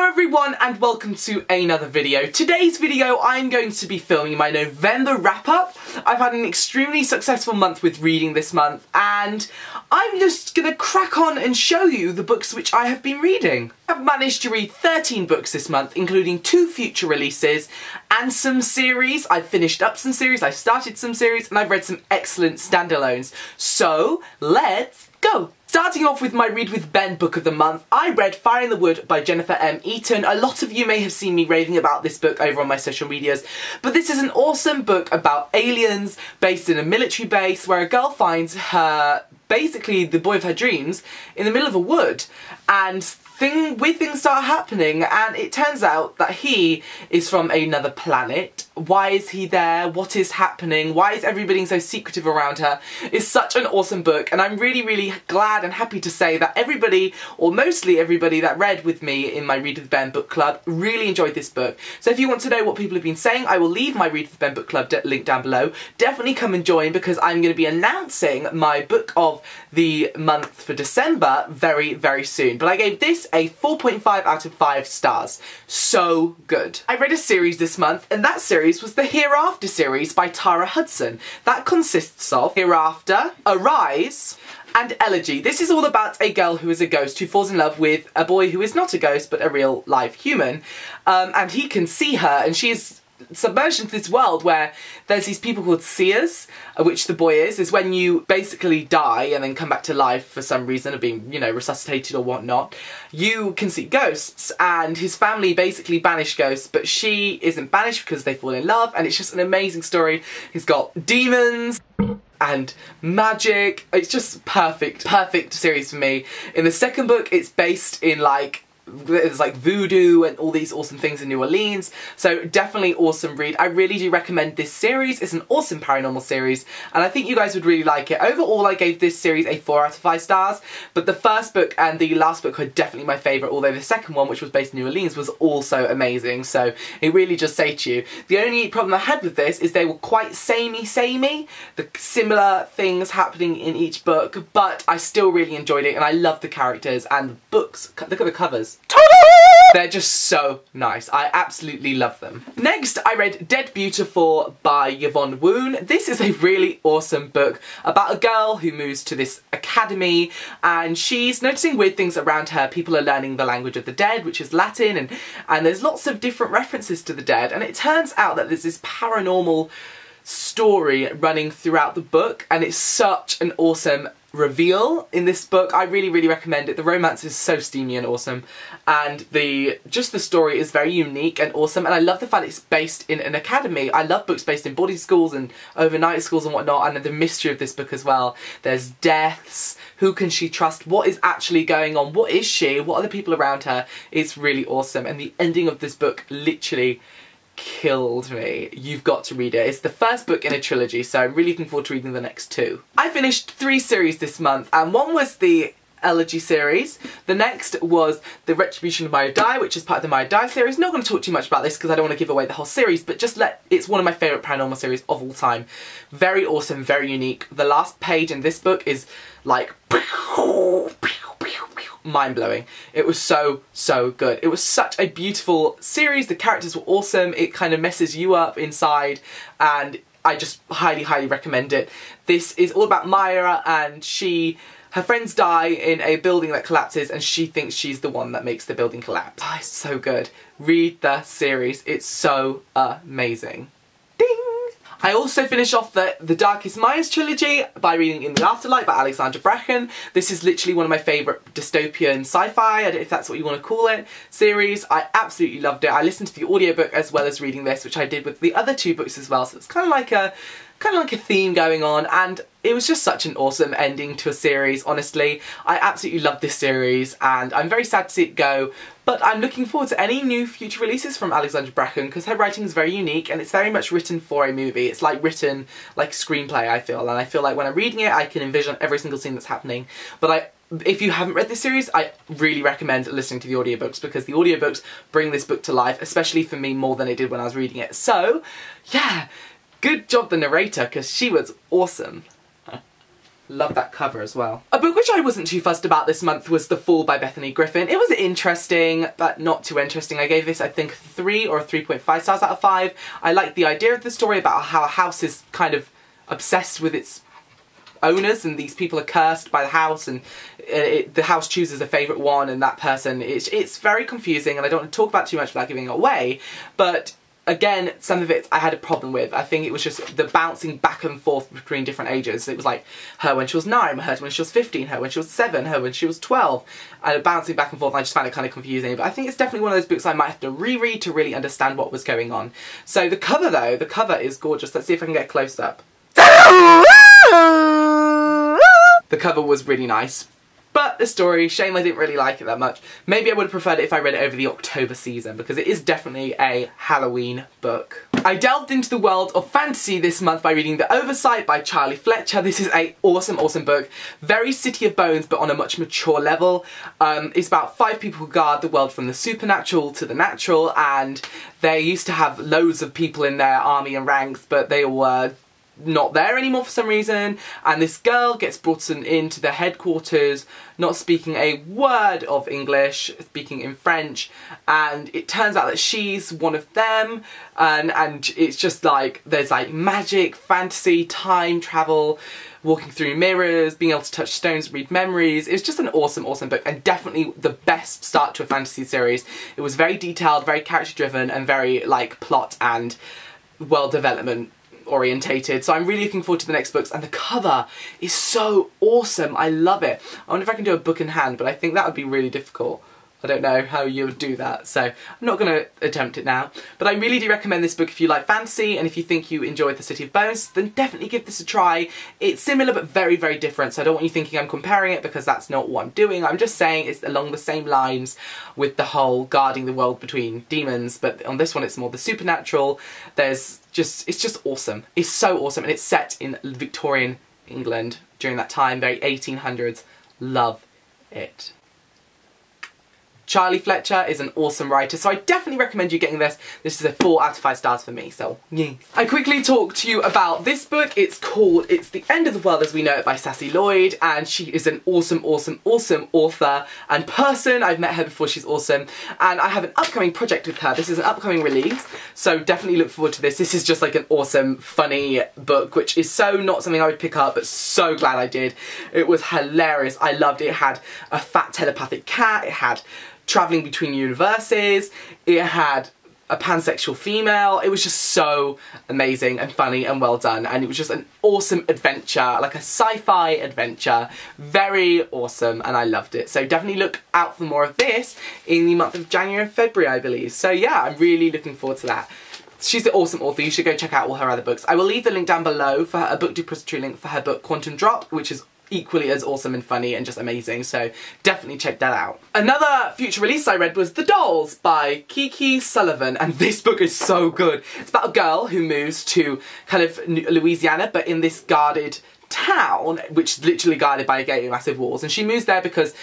Hello everyone and welcome to another video. Today's video I'm going to be filming my November wrap-up. I've had an extremely successful month with reading this month and I'm just gonna crack on and show you the books which I have been reading. I've managed to read 13 books this month, including 2 future releases and some series. I've finished up some series, I've started some series, and I've read some excellent standalones. So let's go! Starting off with my Read with Ben book of the month, I read Fire in the Wood by Jennifer M. Eaton. A lot of you may have seen me raving about this book over on my social medias, but this is an awesome book about aliens based in a military base where a girl finds her, basically the boy of her dreams, in the middle of a wood, and weird things start happening, and it turns out that he is from another planet. Why is he there? What is happening? Why is everybody being so secretive around her? It's such an awesome book, and I'm really glad and happy to say that everybody, or mostly everybody that read with me in my Read with Ben book club, really enjoyed this book. So if you want to know what people have been saying, I will leave my Read with Ben book club link down below. Definitely come and join, because I'm going to be announcing my book of the month for December very soon. But I gave this a 4.5 out of 5 stars. So good. I read a series this month, and that series was the Hereafter series by Tara Hudson. That consists of Hereafter, Arise, and Elegy. This is all about a girl who is a ghost who falls in love with a boy who is not a ghost but a real live human, and he can see her, and she is submerged into this world where there's these people called seers, which the boy is when you basically die and then come back to life for some reason of being, you know, resuscitated or whatnot. You can see ghosts, and his family basically banish ghosts, but she isn't banished because they fall in love, and it's just an amazing story. He's got demons and magic. It's just perfect series for me. In the second book, it's based in there's like voodoo and all these awesome things in New Orleans, so definitely awesome read. I really do recommend this series. It's an awesome paranormal series and I think you guys would really like it. Overall I gave this series a 4 out of 5 stars, but the first book and the last book were definitely my favourite, although the second one, which was based in New Orleans, was also amazing, so it really just say to you. The only problem I had with this is they were quite samey, the similar things happening in each book, but I still really enjoyed it and I love the characters and the books. Look at the covers. They're just so nice. I absolutely love them. Next, I read Dead Beautiful by Yvonne Woon. This is a really awesome book about a girl who moves to this academy and she's noticing weird things around her. People are learning the language of the dead, which is Latin, and there's lots of different references to the dead, and it turns out that there's this paranormal story running throughout the book, and it's such an awesome reveal in this book. I really recommend it. The romance is so steamy and awesome, and the story is very unique and awesome, and I love the fact it's based in an academy. I love books based in boarding schools and overnight schools and whatnot, and the mystery of this book as well. There's deaths, who can she trust, what is actually going on, what is she, what are the people around her. It's really awesome, and the ending of this book literally killed me. You've got to read it. It's the first book in a trilogy, so I'm really looking forward to reading the next 2. I finished 3 series this month, and one was the Elegy series. The next was The Retribution of Maya Die, which is part of the Maya Die series. Not going to talk too much about this because I don't want to give away the whole series, but it's one of my favourite paranormal series of all time. Very awesome, very unique. The last page in this book is like mind-blowing. It was so good. It was such a beautiful series. The characters were awesome. It kind of messes you up inside, and I just highly recommend it. This is all about Maya, and her friends die in a building that collapses, and she thinks she's the one that makes the building collapse. Oh, it's so good. Read the series. It's so amazing. Ding! I also finished off the Darkest Mayas trilogy by reading In the Afterlight by Alexandra Bracken. This is literally one of my favourite dystopian sci-fi, I don't know if that's what you want to call it, series. I absolutely loved it. I listened to the audiobook as well as reading this, which I did with the other 2 books as well, so it's kind of like a theme going on, and it was just such an awesome ending to a series, honestly. I absolutely love this series, and I'm very sad to see it go, but I'm looking forward to any new future releases from Alexandra Bracken, because her writing is very unique, and it's very much written for a movie. It's like written like screenplay, I feel, and I feel like when I'm reading it, I can envision every single scene that's happening. But if you haven't read this series, I really recommend listening to the audiobooks, because the audiobooks bring this book to life, especially for me more than it did when I was reading it. So, yeah, good job the narrator, because she was awesome. Love that cover as well. A book which I wasn't too fussed about this month was The Fall by Bethany Griffin. It was interesting, but not too interesting. I gave this, I think, 3 or 3.5 stars out of 5. I liked the idea of the story about how a house is kind of obsessed with its owners, and these people are cursed by the house, and the house chooses a favourite one, and that person, it's very confusing, and I don't want to talk about too much without giving it away, but again, some of it I had a problem with. I think it was just the bouncing back and forth between different ages. It was like her when she was 9, her when she was 15, her when she was 7, her when she was 12. And bouncing back and forth, I just found it kind of confusing. But I think it's definitely one of those books I might have to reread to really understand what was going on. So the cover though, the cover is gorgeous. Let's see if I can get close up. The cover was really nice. But the story, shame I didn't really like it that much. Maybe I would have preferred it if I read it over the October season, because it is definitely a Halloween book. I delved into the world of fantasy this month by reading The Oversight by Charlie Fletcher. This is an awesome, awesome book. Very City of Bones, but on a much mature level. It's about 5 people who guard the world from the supernatural to the natural, and they used to have loads of people in their army and ranks, but they were not there anymore for some reason, and this girl gets brought into the headquarters not speaking a word of English, speaking in French, and it turns out that she's one of them, and it's just like there's like magic, fantasy, time travel, walking through mirrors, being able to touch stones, read memories. It's just an awesome, awesome book, and definitely the best start to a fantasy series. It was very detailed, very character driven, and very like plot and world development orientated, so I'm really looking forward to the next books, and the cover is so awesome. I love it. I wonder if I can do a book in hand, but I think that would be really difficult. I don't know how you would do that, so I'm not going to attempt it now. But I really do recommend this book if you like fantasy, and if you think you enjoyed The City of Bones, then definitely give this a try. It's similar but very, very different, so I don't want you thinking I'm comparing it, because that's not what I'm doing. I'm just saying it's along the same lines with the whole guarding the world between demons, but on this one it's more the supernatural. It's just awesome. It's so awesome, and it's set in Victorian England during that time, very 1800s. Love it. Charlie Fletcher is an awesome writer, so I definitely recommend you getting this. This is a 4 out of 5 stars for me, so yeah. I quickly talked to you about this book. It's called It's the End of the World as We Know It by Sassy Lloyd, and she is an awesome, awesome, awesome author and person. I've met her before, she's awesome, and I have an upcoming project with her. This is an upcoming release, so definitely look forward to this. This is just like an awesome, funny book, which is so not something I would pick up, but so glad I did. It was hilarious. I loved it. It had a fat telepathic cat, it had travelling between universes, it had a pansexual female. It was just so amazing and funny and well done, and it was just an awesome adventure, like a sci-fi adventure. Very awesome, and I loved it. So definitely look out for more of this in the month of January and February, I believe. So yeah, I'm really looking forward to that. She's an awesome author. You should go check out all her other books. I will leave the link down below for a book depository link for her book Quantum Drop, which is equally as awesome and funny and just amazing, so definitely check that out. Another future release I read was The Dolls by Kiki Sullivan, and this book is so good. It's about a girl who moves to kind of Louisiana, but in this guarded town, which is literally guarded by a gate with massive walls, and she moves there because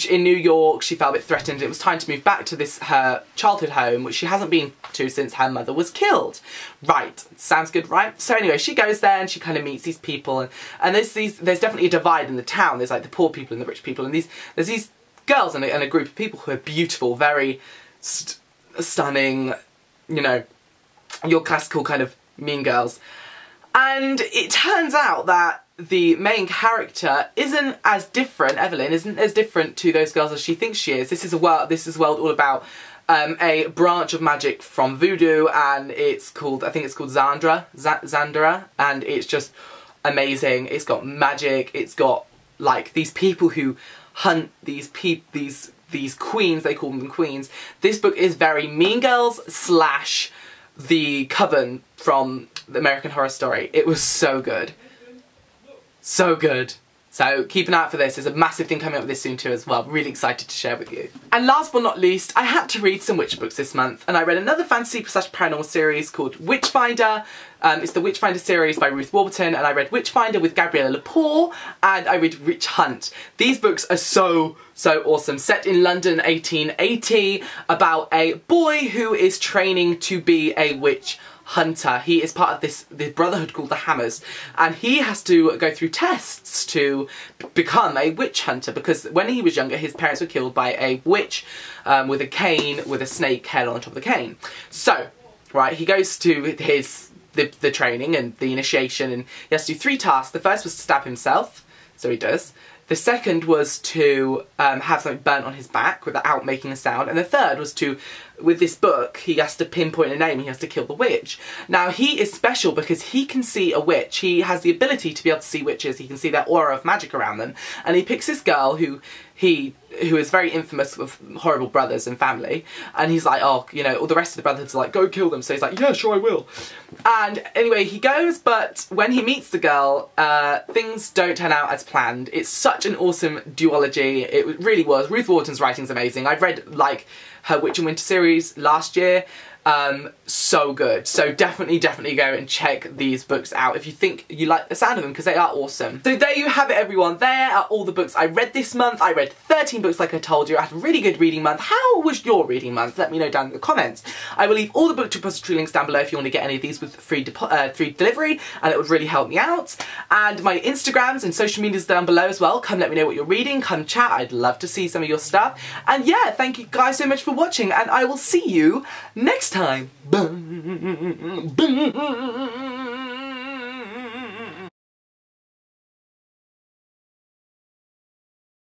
in New York she felt a bit threatened. It was time to move back to this her childhood home, which she hasn't been to since her mother was killed. Right, sounds good, right? So anyway, she goes there and she kind of meets these people, and there's definitely a divide in the town. There's like the poor people and the rich people, and there's these girls and a group of people who are beautiful, very stunning, you know, your classical kind of mean girls. And it turns out that the main character isn't as different, Evelyn isn't as different to those girls as she thinks she is. This is a world all about a branch of magic from voodoo, and it's called, I think it's called Zandra, and it's just amazing. It's got magic, it's got like these people who hunt these queens, they call them queens. This book is very Mean Girls / The Coven from the American Horror Story. It was so good. So good. So keep an eye out for this. There's a massive thing coming up with this soon too as well. Really excited to share with you. And last but not least, I had to read some witch books this month, and I read another fantasy / paranormal series called Witchfinder. It's the Witchfinder series by Ruth Warburton, and I read Witchfinder with Gabriella Lepore, and I read Witch Hunt. These books are so awesome. Set in London 1880, about a boy who is training to be a witch hunter. He is part of this brotherhood called the Hammers, and he has to go through tests to become a witch hunter, because when he was younger his parents were killed by a witch with a cane with a snake head on top of the cane. So, right, he goes to the training and the initiation, and he has to do 3 tasks. The first was to stab himself, so he does. The second was to have something burnt on his back without making a sound. And the third was to, with this book, he has to pinpoint a name, he has to kill the witch. Now, he is special because he can see a witch. He has the ability to be able to see witches. He can see their aura of magic around them. And he picks this girl who is very infamous with horrible brothers and family. And he's like, oh, you know, all the rest of the brothers are like, go kill them. So he's like, yeah, sure, I will. And anyway, he goes, but when he meets the girl, things don't turn out as planned. It's such an awesome duology. It really was. Ruth Wharton's writing's amazing. I've read, like, her Witch and Winter series last year. So good. So definitely go and check these books out if you think you like the sound of them, because they are awesome. So there you have it, everyone. There are all the books I read this month. I read 13 books like I told you. I had a really good reading month. How was your reading month? Let me know down in the comments. I will leave all the book repository links down below if you want to get any of these with free delivery, and it would really help me out. And my Instagrams and social medias down below as well. Come let me know what you're reading. Come chat. I'd love to see some of your stuff. And yeah, thank you guys so much for watching, and I will see you next time.